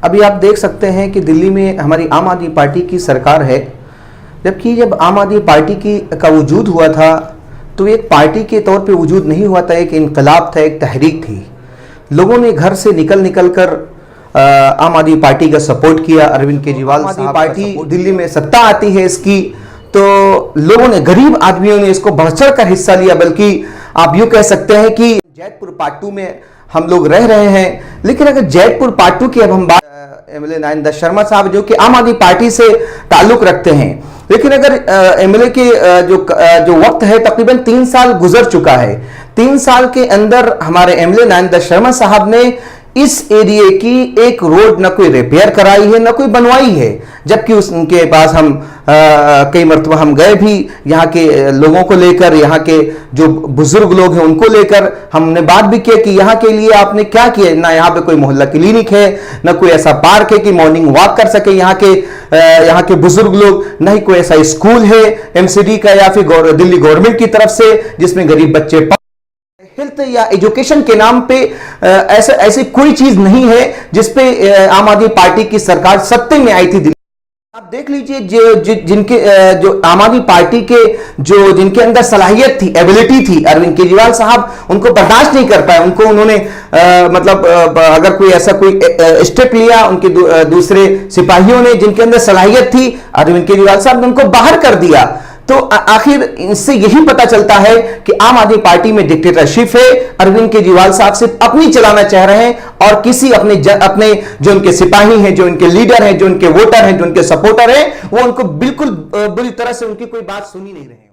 अभी आप देख सकते हैं कि दिल्ली में हमारी आम आदमी पार्टी की सरकार है, जबकि जब आम आदमी पार्टी का वजूद हुआ था तो एक पार्टी के तौर पे वजूद नहीं हुआ था, एक इनकलाब था, एक तहरीक थी। लोगों ने घर से निकल कर आम आदमी पार्टी का सपोर्ट किया। अरविंद केजरीवाल साहब पार्टी दिल्ली में सत्ता आती है इसकी, तो लोगों ने, गरीब आदमियों ने इसको बढ़ चढ़ कर हिस्सा लिया। बल्कि आप यूँ कह सकते हैं कि जैतपुर पार्ट 2 में हम लोग रह रहे हैं, लेकिन अगर जैतपुर पार्ट 2 की अब हम बात, एमएलए नरेंद्र शर्मा साहब जो कि आम आदमी पार्टी से ताल्लुक रखते हैं, लेकिन अगर एमएलए के जो वक्त है तकरीबन 3 साल गुजर चुका है। 3 साल के अंदर हमारे एमएलए नरेंद्र शर्मा साहब ने इस एरिया की एक रोड न कोई रिपेयर कराई है न कोई बनवाई है, जबकि उनके पास हम कई मरतबा हम गए भी, यहाँ के लोगों को लेकर, यहाँ के जो बुजुर्ग लोग हैं उनको लेकर हमने बात भी की कि यहाँ के लिए आपने क्या किया। ना यहाँ पे कोई मोहल्ला क्लिनिक है, ना कोई ऐसा पार्क है कि मॉर्निंग वॉक कर सके यहाँ के बुजुर्ग लोग, ना ही कोई ऐसा स्कूल है एमसीडी का या फिर दिल्ली गवर्नमेंट की तरफ से जिसमें गरीब बच्चे हेल्थ या एजुकेशन के नाम पे ऐसी कोई चीज नहीं है जिसपे आम आदमी पार्टी की सरकार सत्ते में आई थी दिल्ली। आप देख लीजिए जो आम आदमी पार्टी के जिनके अंदर सलाहियत थी, एबिलिटी थी, अरविंद केजरीवाल साहब उनको बर्दाश्त नहीं कर पाए। उनको उन्होंने अगर कोई ऐसा कोई स्टेप लिया, उनके दूसरे सिपाहियों ने जिनके अंदर सलाहियत थी, अरविंद केजरीवाल साहब ने उनको बाहर कर दिया। तो आखिर इससे यही पता चलता है कि आम आदमी पार्टी में डिक्टेटरशिप है। अरविंद केजरीवाल साहब सिर्फ अपनी चलाना चाह रहे हैं और किसी अपने जो उनके सिपाही हैं, जो उनके लीडर हैं, जो उनके वोटर हैं, जो उनके सपोर्टर हैं, वो उनको बिल्कुल बुरी तरह से उनकी कोई बात सुनी नहीं रहे हैं।